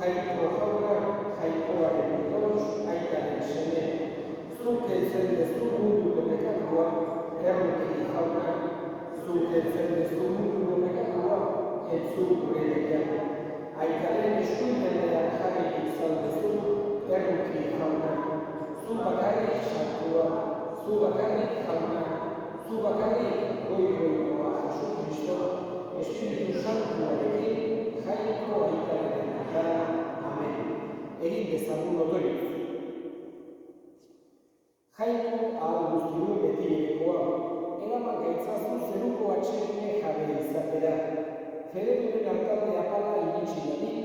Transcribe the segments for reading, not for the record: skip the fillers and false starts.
Jaiko jauna, jaikoaren itos, aitaren seme. Zuk heltzen dezu munduko pekatua, erruki jauna. Zuk heltzen dezu munduko pekatua, etzu gure deia. Aitaren eskuinean jarri izan dezu, erruki jauna. Zu bakarrik santua, zu bakarrik jauna. Zu bakarrik goigoa Jesu Kristo, Espiritu Santuarekin, jaiko aitaren atara. Amen. Egin dezagun otoioz. Jaiko ahal guztidu betirekoa, eraman gaitzazu zeruko atsegine jabe izatera. Fedeturen hartalde apala iritsi dadin,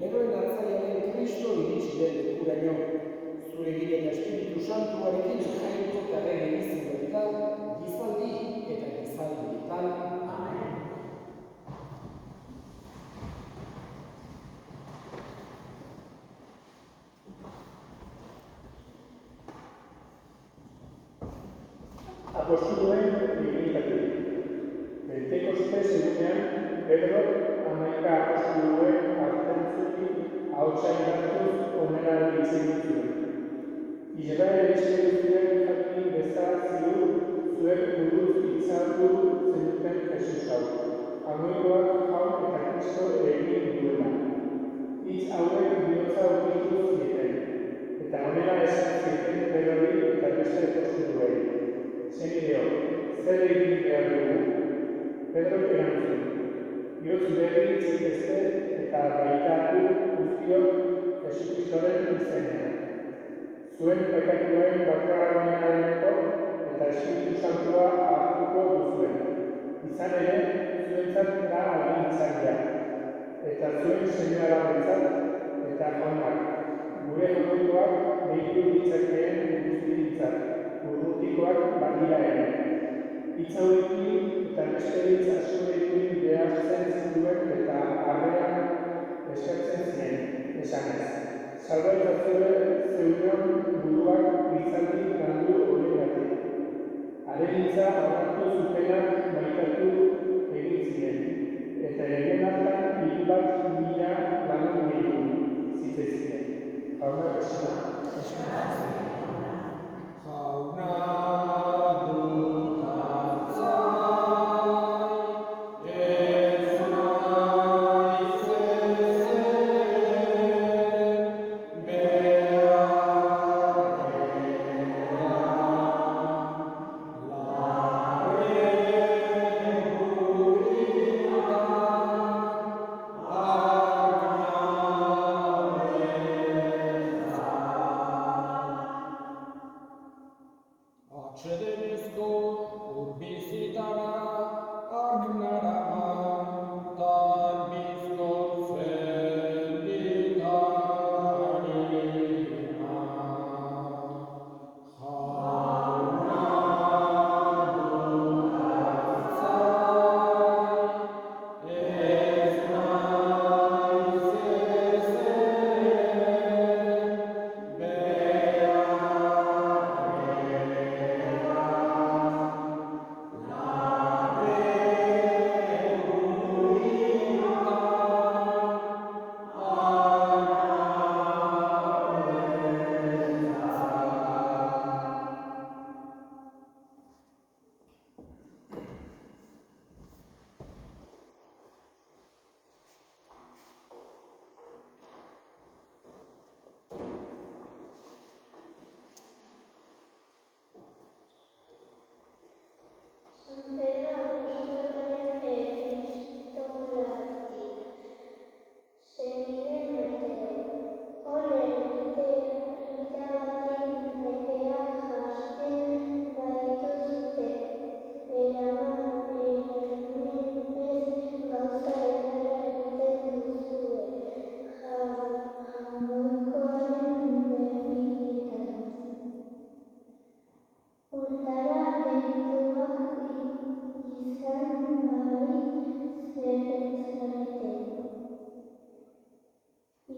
beroen hartzaiaren Kristo iritsi den lekuraino. Zure gire eta Espiritu Santuarekin jaiko karren egizinetan, gizaldi eta gizaldietan. Amen. Apostoluen dignitatik. Pentecostes egunean, Pedro hamaika apostoluen hartzen zuten ahotsa indartuz onera ditzen zuen. Israel etxean jakin bezala ziur zuek buruz itzaldu zenuten Jesus hau. Amoikoak jaun eta Kristo egin duela. Hitz hauek bihotza ukitu zieten, eta onera esan zieten Pedrori eta beste apostoluei. Senideo, zer egin behar dugu? Pedro erantzun, bihotz berri zitezte eta baitatu guztiok Jesukristoren izenean. Zuen pekatuen bakarrareneko eta Espiritu Santua hartuko duzuen. Izan ere, zuentzat da agintzailea, eta zuen seinalarentzat eta jaunak, gure jaunkoak deitu ditzakeen guztientzat, urrutikoak badira ere. Hitz hauekin eta beste hitz askorekin behartzen zituen eta harrean eskatzen zien, esanez. Salbatzazue zeudeon buruak gizaldi landu horregatik. Haren hitza onartu zutenak maitatu egin ziren, eta egin hartan 1.000 lagun gehiago zitezkien. Jauna esana. Jauna Atxedenezko urbizitara argnaraman, tan bizkor zenditarina. Jauna dukatzai, ez naiz ezen,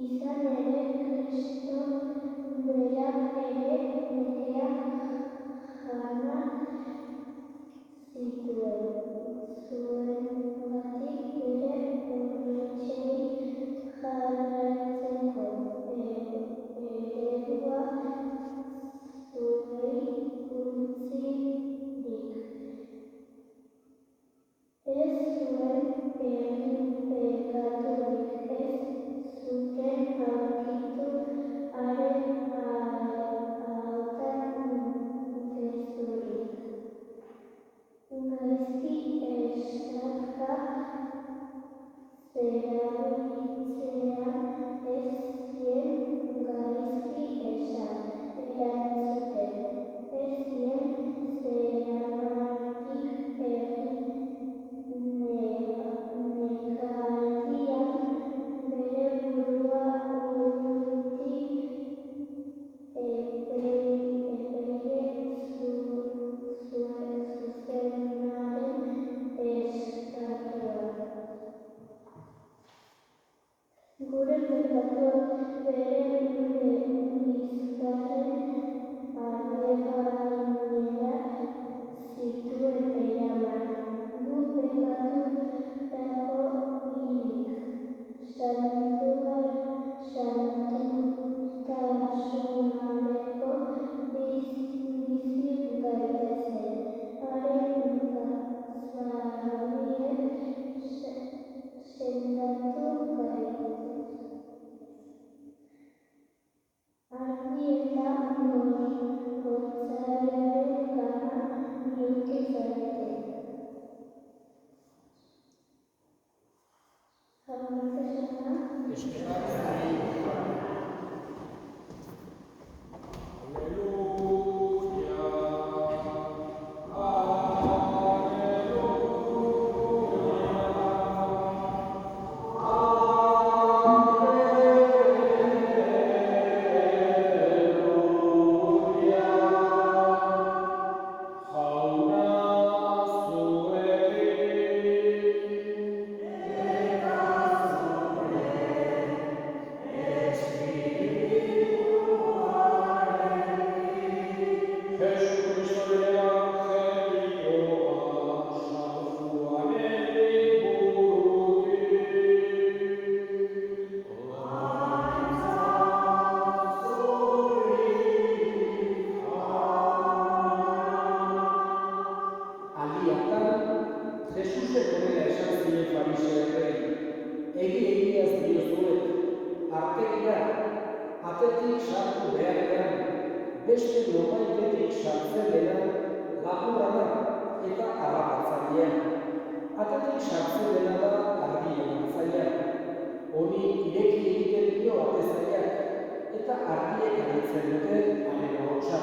izan ere Kristo berak ere nekea jana zituen. Zuengatik bere urratsei jarraitzen ez zien gaizki esan, erantzuten. Ez zien zergatik negardian bere burua urruti epeile zuzenaren eskatuan. Gure pekatuak bere bizkarren abegainera zituen eraman. Gu pekaturako hilik, santutasunareko bizi gaitezen. Haren zabiek sendatu gaitezen. Argi eta gotzaiaren gana bihurtu zarete. Jaurlaritzasuna Jesusek honela esan zien fariseoei, egiaz diozuet, artegia, atetik sartu beharrean, beste norbaitetik sartzen dena lapurra da eta harrapatzailea. Atetik sartzen dena da argien hartzailea. Honi ireki egiten dio atezaileak eta argiek aritzen dute haren ahotsa.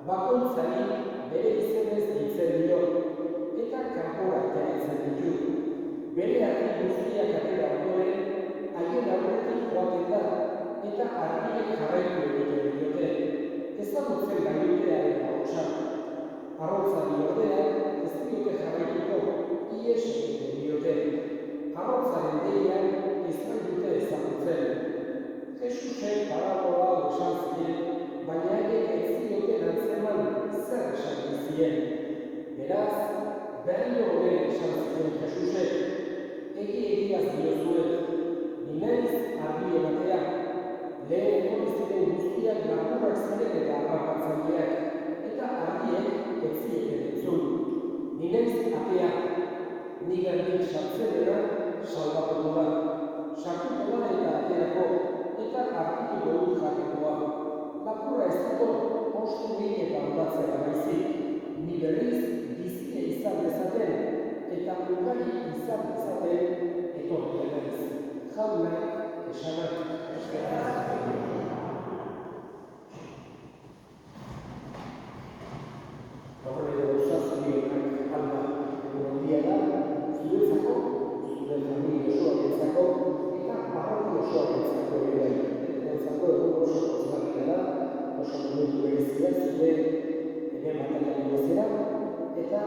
Bakoitzari bere izenez deitzen dio eta kanpora ateratzen ditu. Bere argi guztiak atera ondoren, haien aurretik joaten da eta argiek jarraitu egiten diote. Ezagutzen gainute haren ahotsa. Arrotzari ordea ez diote jarraituko, ihes egiten diote. Arrotzaren deian ez dute ezagutzen. Jesusek parabola hau esan zien, baina haiek ez zioten antzeman zer esan zien. Beraz, berriro honela esan zien Jesusek, egiaz diozuet, ni naiz argi ematea, lehen etorri ziren guztiak lapurrak ziren eta harrapatzaileak, eta argiek ez zieten entzun. Ni naiz atea, nigandik sartzen dena salbatuko da. Sartuko da eta aterako, eta argituko dut jatekoa. Lapurra ez dator, ostu egin eta ondatzea baizik, ni berriz bizia izan dezaten, eta ugari izan dezaten etorria naiz. Jauna esanak. Horrela osasuna alda egondia da, zuretzako, zure familia osoarentzako, eta parrokia osoarentzako ere bai. Entzako egun oso pozgarria da, oso momentu berezia zure hemen materialen bezera, eta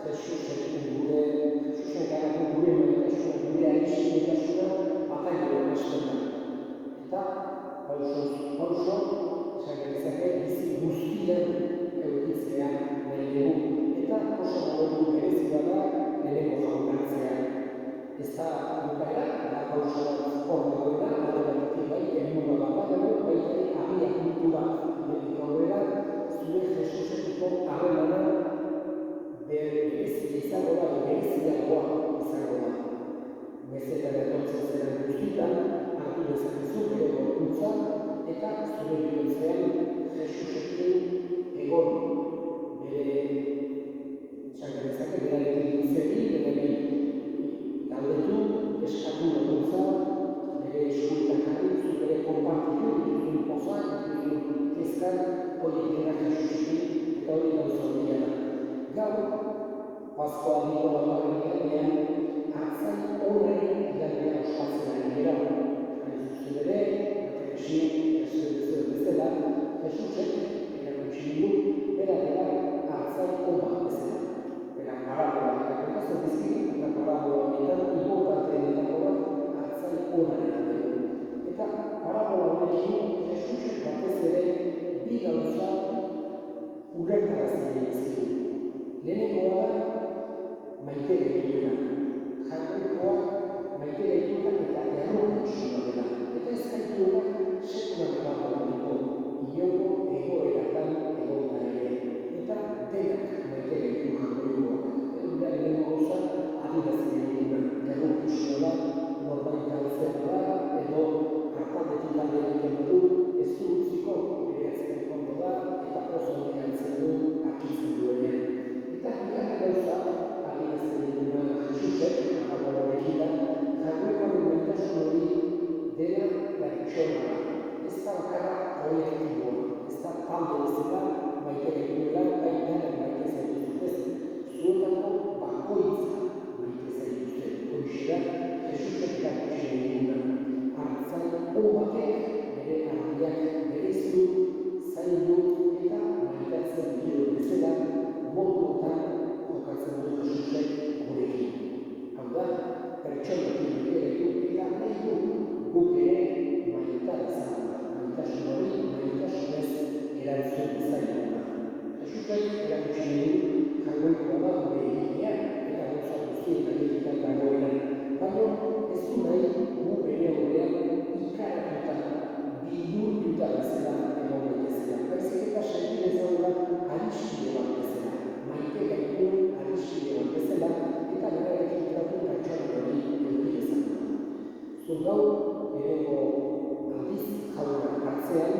Jesusen garatu gure maitasuna, gure aixitasuna batailean hasten da. Eta pauso, esan genezake, bizi guztian edukitzea nahi dugu. Eta oso momentu berezia da lehenengo jaunartzea. Ez da bukaera, da pauso bat hor dagoena, alde batetik bai, helmuga bat dago, baita abiapuntu bat denik aurrera, zure Jesusekiko harremana berezia izango da, bereziagoa izango da. Mezetan etortzen zeren guztietan, hartu dezakezu bere gorputza eta zure bihotzean Jesusekin egon bere txangarezake, berarekin izegi, bere galdetu, eskatu gorputza, bere eskuetan horiek denak Jesusekin, eta hori gauza handia da. Gaur, Paskoa handiko laugarren igandean, artzain onaren igandea ospatzen ari dira. Hain zuzen ere, bezala, Jesusek erakutsi digu, bera dela artzain on bat bezala. Bera parabola erakotatzen dizkigu, eta parabola honetan inportanteetako bat artzain onaren dugu. Eta parabola honekin Jesusek batez ere bi gauza ulertarazten dizkigu. Lehenengoa da maite gaituena. Jatorrikoa maite gaituena eta errokutxua dela. Eta ez gaituena sekulan emango inongo egoeratan egonda ere. Eta denak maite gaitu jatorrikoak. Lehenengo gauza adirazten gaituena. Errokutxua da, norbait gauzena da, edo hartaldetik alde egiten du, ez du utziko, bere atzeko kondo da, eta oso handiatzen du, akitzen duenean. Eta bigarren gauza, adierazten duguna Jesusek, parabolekin da, jatorrikoaren maitasun hori dela pertsona da. Ez da bakarra kolektiboa, ez da talde bezala maite gaituela, bai denak maite zaituztez, zuetako bakoitza maite zaituztez. Horixe da, Jesusek erakutsi duguna. Artzain on batek bere ardiak berezidu, zaindu eta maitatzen dio bezala, moduetan jokatzen du Jesusek gurekin. Hau da, pertsonatik maite gaitu eta nahi du guk ere maitasun hori maitasunez erantzun zaiguna. Jesusek erakutsi digu jatorrikoa da gure egitea eta gauza guztien gainetan dagoena. Baina ez du nahi gu bere aurrean ikaratuta, bihurtuta bezala egon daitezela. Baizik eta senti dezagula adiskide bat bezala, maite gaitu adiskide bat bezala, eta berarekin tratu pertsona hori eduki dezakula. Zuk gaur, lehenengo aldiz jaunak hartzean,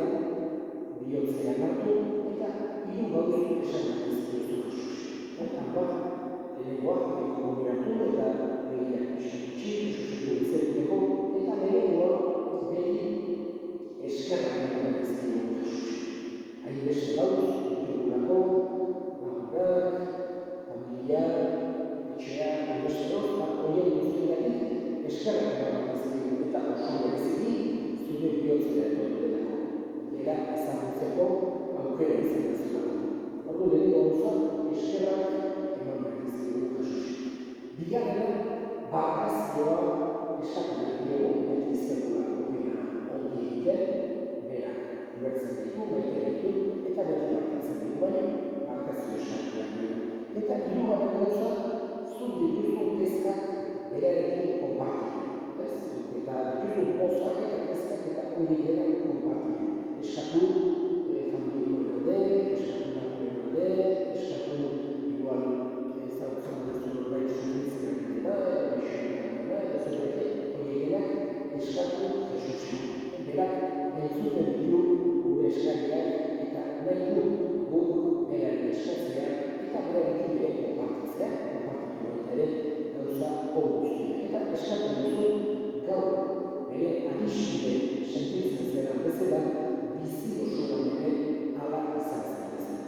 bihotzean hartu, eta hiru gauza esan dizkiozu Jesusi. Eta lehenengoa, komunikatu eta begiak itxi, Jesuseko eta lehenengoa beti eskerrak eman dizkiozu Jesusi. Hain beste gauz, ditugulako, lagunak, familia, etxea, beste gauz, horien guztietatik eskerrak eman dizkiozu eta oso bereziki zure bihotzera etorri delako. Bera ezagutzeko aukera izan dezulako. Ordu lehenengo gauza eskerrak eman dizkiozu Jesusi. Bigarrena, barkazioa eskatzen diogu beti zerkulako bera ongi egiten, bera ulertzen ditu, maite ditu, eta beti barkatzen ditu, baina barkazio eskatzen ditu. Eta hirugarren gauza, zuk dituzun kezkak berarekin konpartitu. Eta dituzun pozak eta kezkak eta hori dela konpartitu. Eskatu familiko alde, eskatu lagunen alde, eskatu igual ezagutzen duzun norbait zuritzen dira, eskatu Jesusi. Berak entzuten ditu gure eskariak eta nahi du guk beraren eskatzea eta berarekin bere konpartitzea, konpartitu baita ere gauza guztiak. Eta eskatu duzu gaur bere adiskide sentitzen zera bezala bizi osoan ere ala izan zen bezala.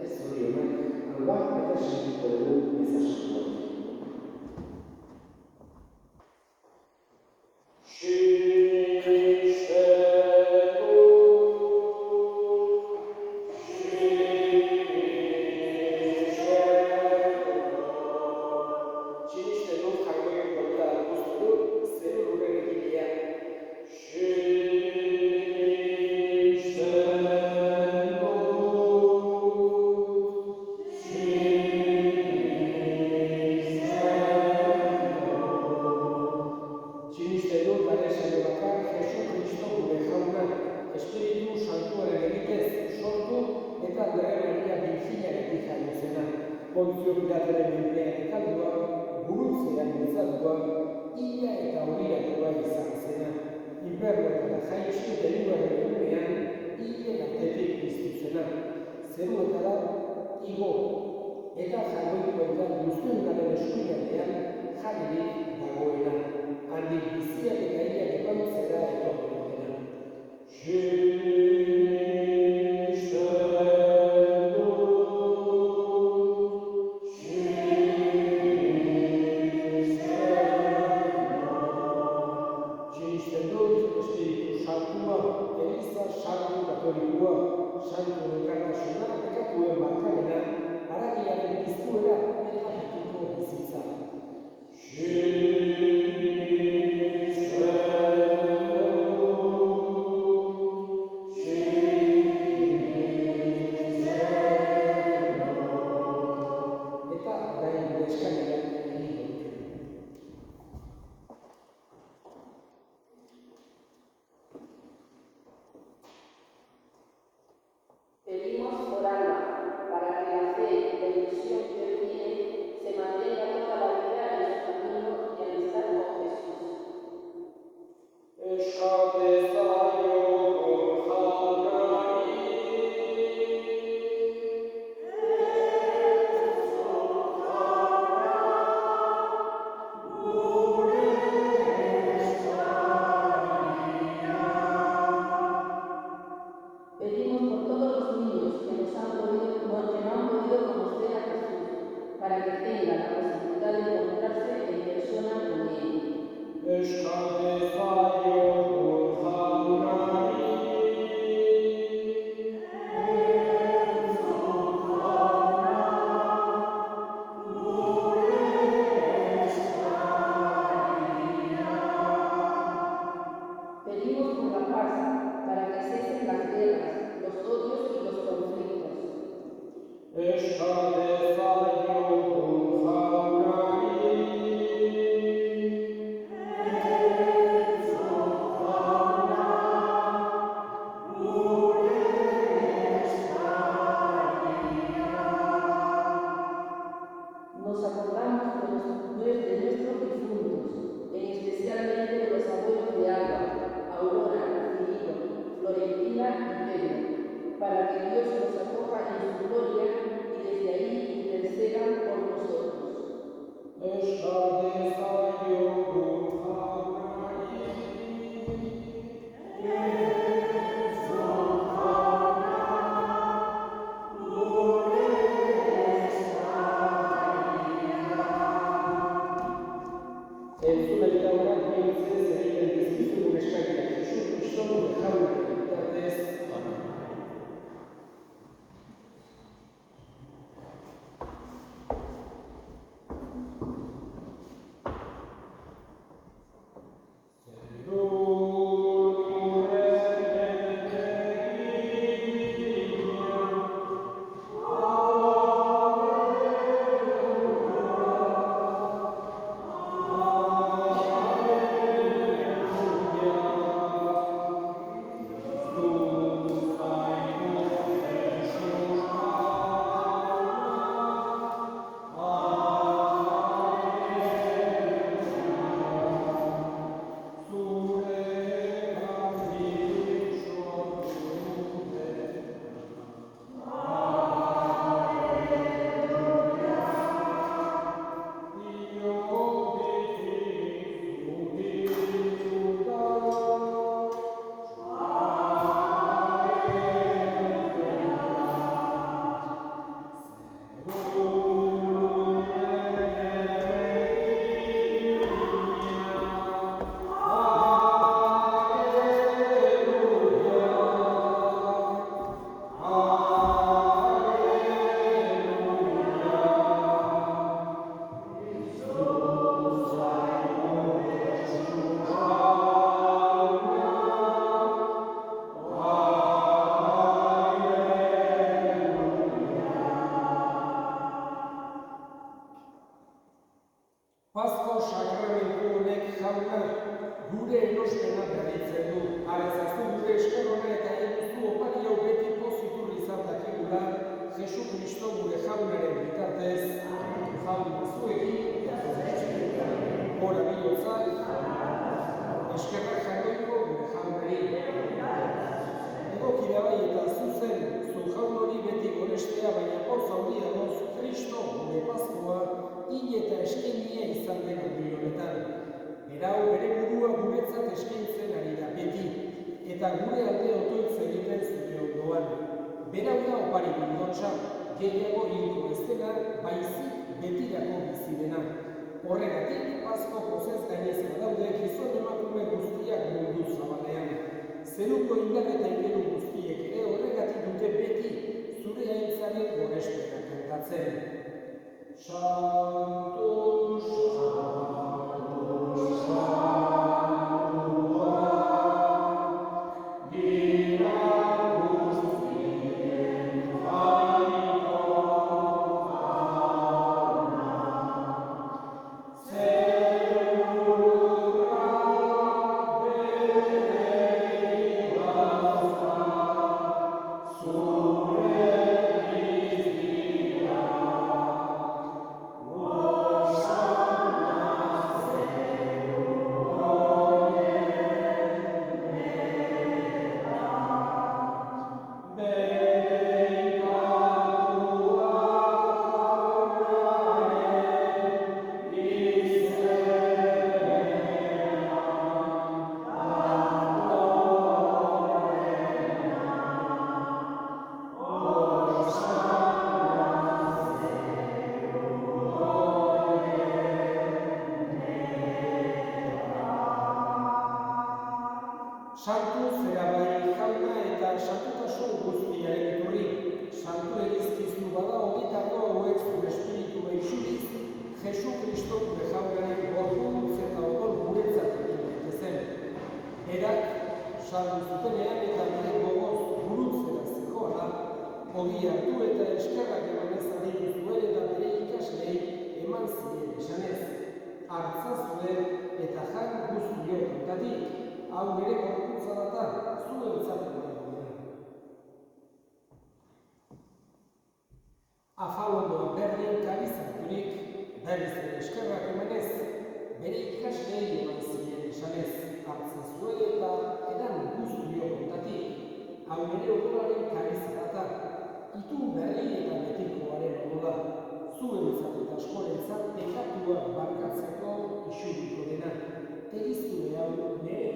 Ez hori honak, hau eta sentiko dugu bezasatu hori. Pontzio Pilataren menpean ekaldua, gurutzean bultzatua, ila eta horiatua izan zena. Inferno eta jaitsi deliberaren egunean, hilen artetik piztu zeruetara igo, eta jargoikoetan guztiunaren eskuinean jarririk dagoena. Handik biziak eta hilak epantzera etorriko dena. Erresuma, Eliza Santu Katolikoa, Santu Elkartasuna, bekatuen barkamena, haragiaren piztuera eta betiko bizitza. Pedimos por Alba, para que la fe y la ilusión que hoy tiene se mantenga toda la vida en su camino y amistad con Jesús. Pedimos por todos los niños que no han podido conocer a Jesús, para que tengan la posibilidad de encontrarse en persona con Él. Pedimos por la paz, para que cesen las guerras, los odios y los conflictos. Nos acordamos de nuestros difuntos, especialmente de los abuelos de Alba, Aurora, Cirilo, Florentina y Pedro, para que Dios los acoja en su gloria y desde ahí intercedan por nosotros. Entzun eta horak bihurtzen egiten dizkizugun eskakiak Jesu Kristo gure jaunaren bitartez. Amen. Pasko sakramentu honek jauna gure erospena berritzen du. Arezazu gure esker hona eta eguztu opari hau beti pozitur izan dakigula Jesu Kristo gure jaunaren bitartez. Jaun zuekin, ora bihotzak, eskerrak jarroiko gure jaunari. Egokira bai eta zuzen, zu jaun hori beti gorestea, baina hor handia doz Kristo gure Paskoa hil eta eskenia izan den aldi honetan. Berau bere burua guretzat eskaintzen ari da beti, eta gure alde otoitz egiten zure ondoan. Berau da opari bildotsa, gehiago hilko ez dena, baizik betirako bizi dena. Horregatik, Pasko pozez gainezka daude gizon emakume guztiak mundu zabalean. zeruko indar eta ingelu guztiek ere horregatik dute beti zure aintzaren gorespena kantatzen. Santo, Santo, Santuak, dira guztien jainko jauna. Zerurrak bereik dauzka, zure bizia. Sartu zera bai jauna eta sartutasun guztia egiturri. Santu egizkizu bada hogitako hauek zure espiritu behixuriz, Jesu Kristo gure jaunaren gorpuntz eta odol guretzat egin daitezen. Berak, saldu zutenean eta bere gogoz burutzera zijoala, ogi hartu eta eskerrak emanez aditu zuen eta bere ikaslei eman zien esanez. Hartza zuen eta jan guztio kontatik, hau nire gorputza data, zuen izaten dagoen. Afalondoa berdin kabizarturik, berriz ere eskerrak emanez, bere ikaslei eman zien esanez. Hartzen zuen eta edan guztio kontatik, hau nire odolaren kabizarturik data, itun berri eta betikoaren odola, zuen izaten askorentzat pekatuak barkatzeko isuriko dena, egiztune hau nire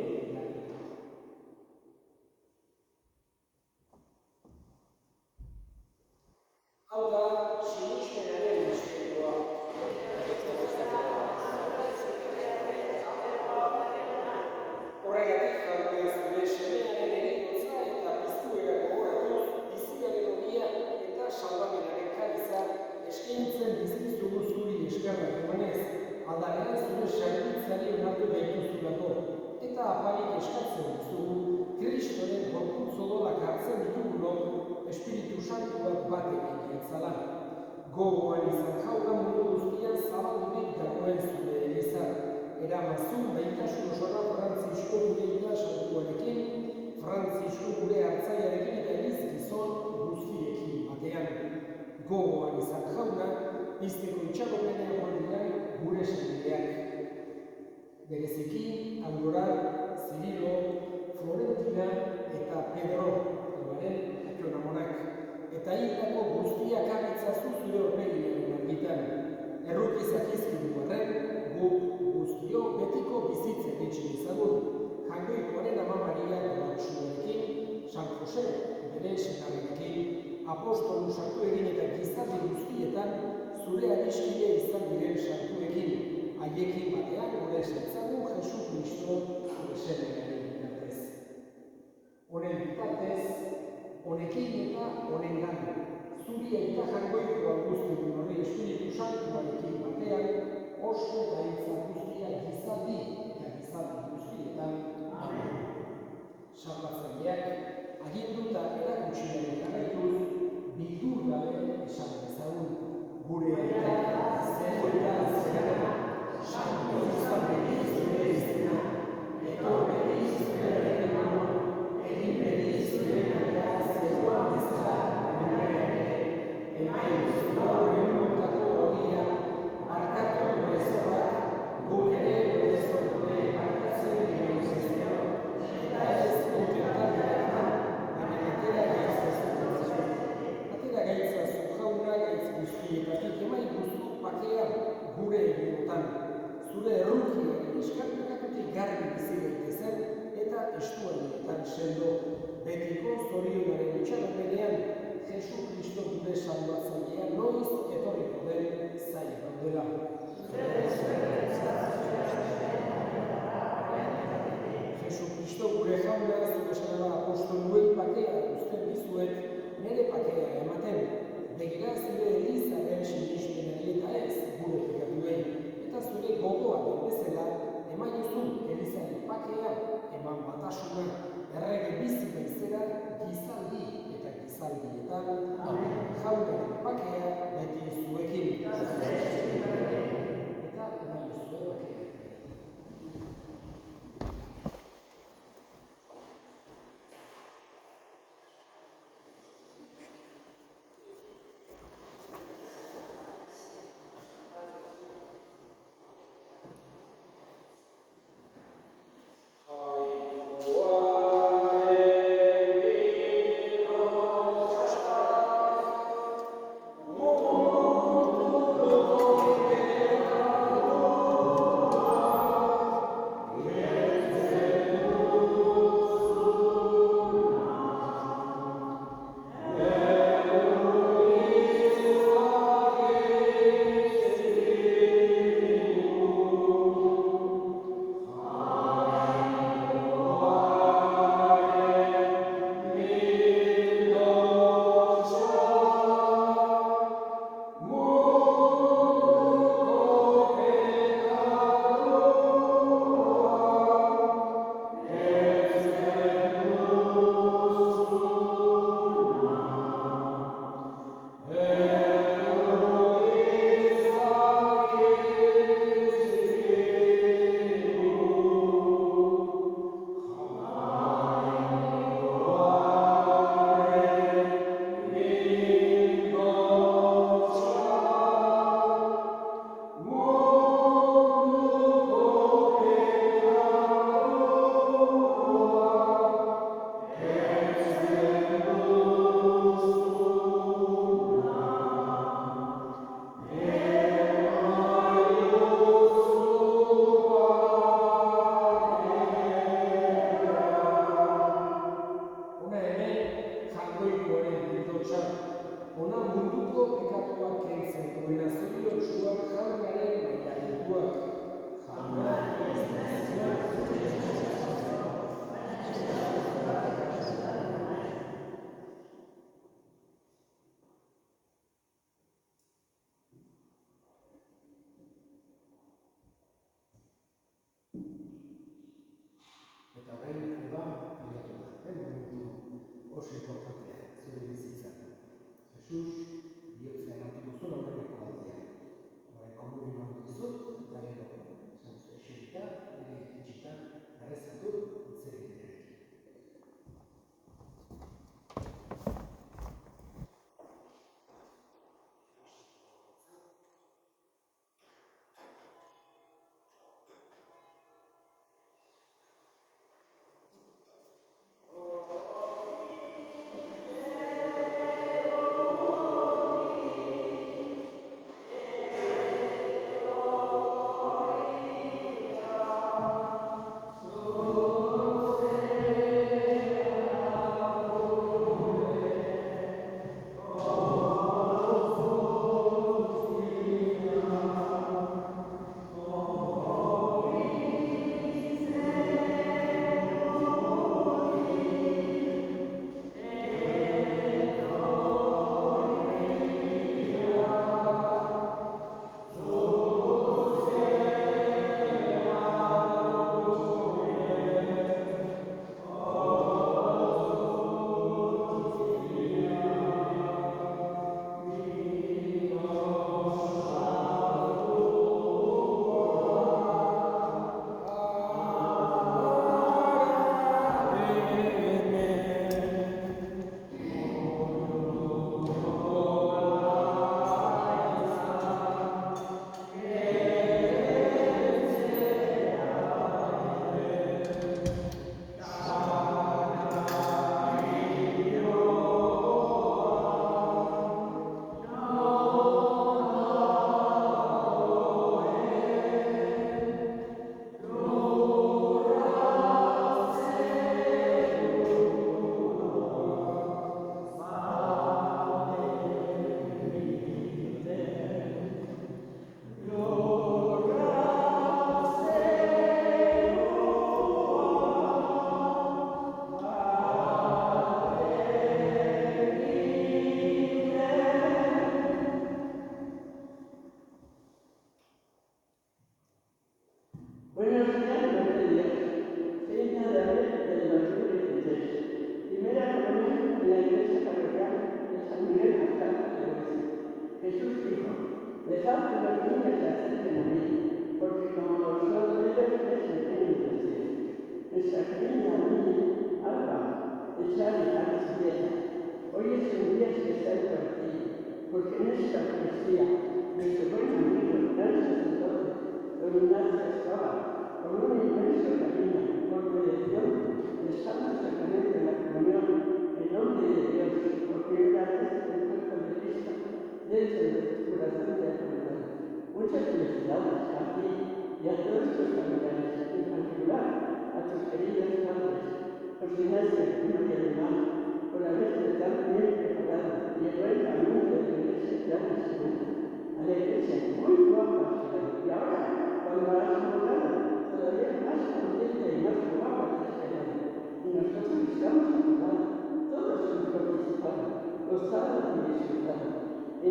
hau da, sinismenaren misterioa. Horregatik jaune zure semearen erikotza eta piztuera gogoratuz, biziaren ogia eta salbamenaren kaliza eskaintzen bizkizugu zuri eskerrak emanez, aldarean zure sarbitzari onartu gaituzulako, eta apaiek eskatzen duzugu, Kristoren gorputz odolak hartzen ditugulok, Espiritu Santuak bat egin etzala. Gogoan izan jauna mundu guztian zabaldurik dagoen zure eliza. Eramazun baitasun osora Frantzisko gure ita santuarekin, Frantzisko gure hartzaiarekin eta elizgizon guztiekin batean. Gogoan izan jauna, pizteko itxaropenean guardian gure senideak. Bereziki, Aurora, Cirilo, Florentina eta Pedro, ebaren akionamonak, eta hildako guztiak abitzazu zure horpegiaren argitan. Errukizak izkidu arren, guk guztio betiko bizitzen ditxin izagun, jangoikoaren ama Maria Dolantsuarekin, San Jose, bere senarrekin, apostolu sartu egin eta gizarri guztietan, zure adiskide izan diren sartuekin, haiekin batean gure esertzagun Jesu Kristo zure semearen bitartez. Honen bitartez, honekin eta honengan, zuri eta jangoikoa guztiun hori Espiritu Santuarekin batean, oso eta hitza guztia gizarri eta gizarri guztietan. Amen. Salbatzaileak, aginduta erakutsiaren jarraituz, bildur gabe esan dezagun, gure aita zerreta zerreta, santu izan beriz zure izena, etorre beriz zure regena, egin beriz zure naia zeruan bezala, emain gaur egunotako ogia, barkatu gure zorrak, guk ere gure zorre barkatzen dira izazio, eta ez kontentan gara, baina atera gaitzazu jauna gaitz guztietatik emai guztu pakea gure egunotan. Zure errukiaren eskarpekatutik garbi bizi daitezen eta estualietan sendo, betiko zorionaren itxaropenean, Jesu Kristo gure salbatzailea noiz etorriko den zaila gaudela. Jesu Kristo gure jauna zure apostoluen pakea uzten dizuet, nire pakea ematen. Begira zure Elizaren sinismenari eta ez gure pekatuei, eta zure gogoa den bezala emaiozu Elizaren pakea eman batasuna, errege bizi bezera gizaldi eta gizaldietan, jaunaren pakea beti zuekin. Eta emaiozu pakea. Ona munduko pekatuak kentzen duena zoriotsua jaunaren mailaretuak. Eta orain da, pilatu da, momentu oso importantea zure bizitzan. Jesus, bihotza erantiko zuen aurreneko aldea. Horren komunin hori dizut, eta gero, eserita, itxita, errezatu, zer egitearekin.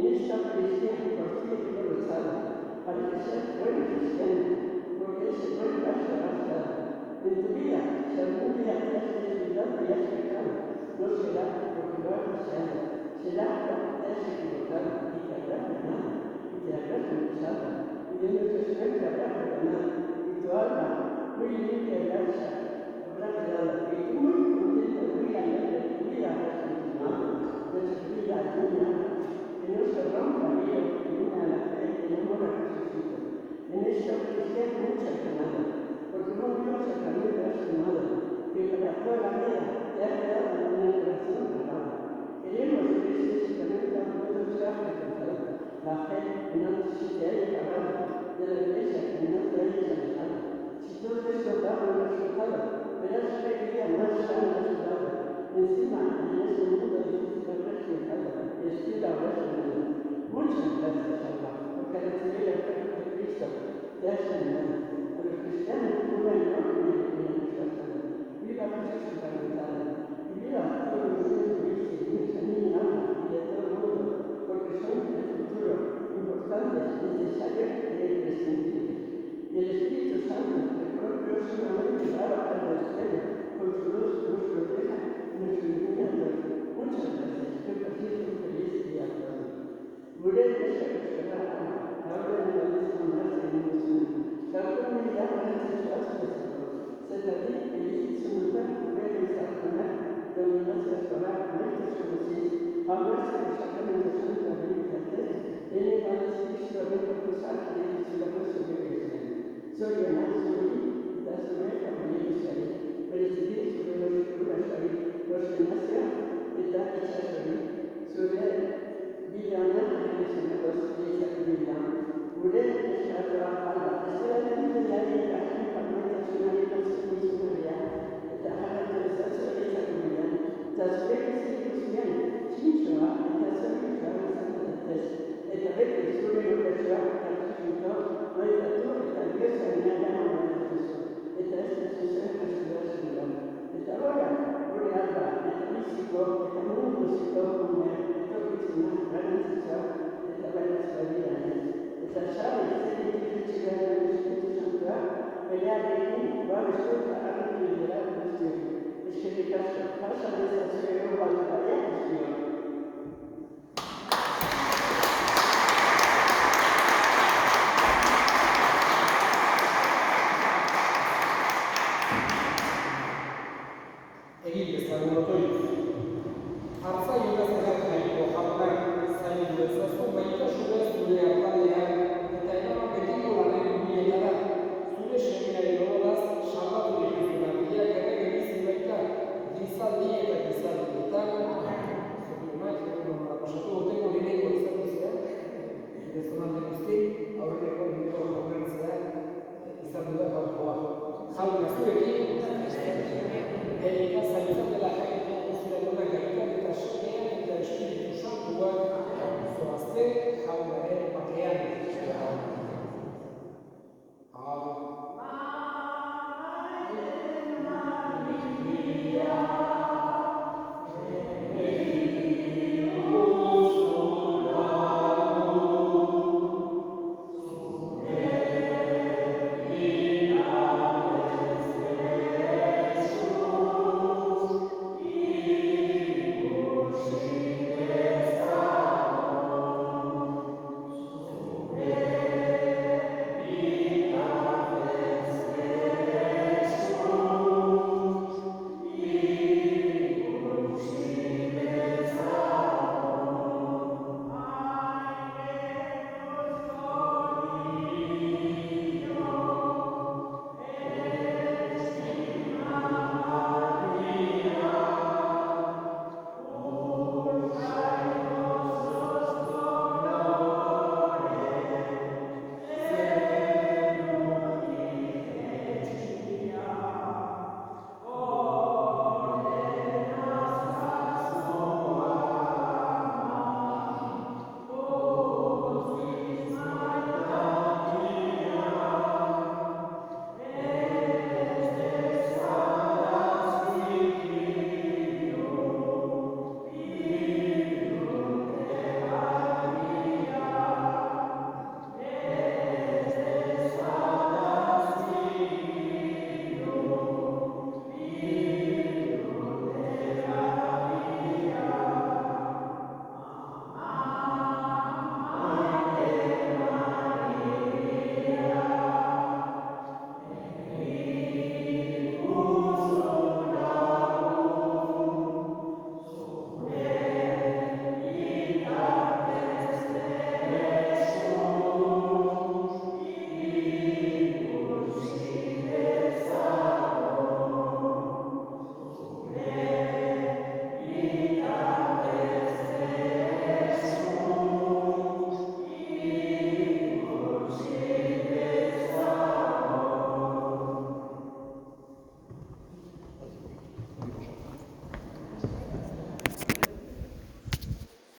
en esta Eucaristía compartida y rezada, para que seas buen cristiano, porque ese buen paso has dado. En tu vida, si algún día te has descuidado y has pecado, no será porque lo has deseado, será porque te has equivocado y te habrás ganado y te habrás confesado, y de nuestro Señor te habrás perdonado, y tu alma, muy limpia y ancha, habrá quedado, y tú muy contento, muy alegre, tu vida habrás continuado, nuestra vida tuya, que no se rompa vida que une a la fe y el amor a Jesucristo. En esta Eucaristía hay mucha ganada, porque no Dios sacramento has tomado, que para toda la vida te has quedado en el corazón cerrado. Queremos que este sacramento a todos sea reforzado, la fe que no se te haya acabado, de la Iglesia que no te haya alejado. Si todo esto da un resultado, verás que alegría más sana a su lado. Encima, en este mundo difícil habrás llegado, y espera habrás ganado. Muchas gracias, Alba, porque al recibir el cuerpo de Cristo te has ganado. A los cristianos una enorme alegría en nuestra salud. Viva Jesús sacramentado, y viva todos los niños cristianos, a mí, Alba, y de todo el mundo, porque son el futuro, importantes, necesarios e imprescindibles. Y el Espíritu Santo, que próximamente va a bajar del cielo, con su luz nos proteja y nos ilumina a todos. Muchas gracias, que paséis un feliz día a todos. Mujer esa restaurada, ahora en la misma marcha y emoción, la comunidad gracias a su desarrollo. Se trata de su lugar, mujer en Satanás, dominancia escolar, maestros conocidos, amarse los sacramentos santos de la Iglesia, en el cual es Cristo reino cruzar y su labor sobre el Cristo. Soy Ana, soy la sobeja de la Iglesia, presidí sobre los escrituras ahí, los que nació, y tal hecha sobre Villana, que es una cosa que es actividad. Mujer es la trabajada, es la vida de la vida, que también es una vida misionaria, que trabaja en el sexo de esa comunidad. Das veces se cristiano, Chinchoa, y das veces se hace esta vez que sube una persona que ha resultado, no hay tanto, esta diosa ni nada más de Jesús. Esta es la sucesión de la ciudad segura. Esta hora, por el alba, esta físico, esta mundo psicólogo, esta oficina, gran necesidad, esta buena vida. Esta sabe, esta identificación del Espíritu Santo, pelea de aquí, va a resultar a liderar la cuestión. Es que de caso pasa de esta serie o a la cuestión. Egin dezagun otoitz. Artzaio gazterak jaiko jaunak zain duezazu, baita zure zure artaldean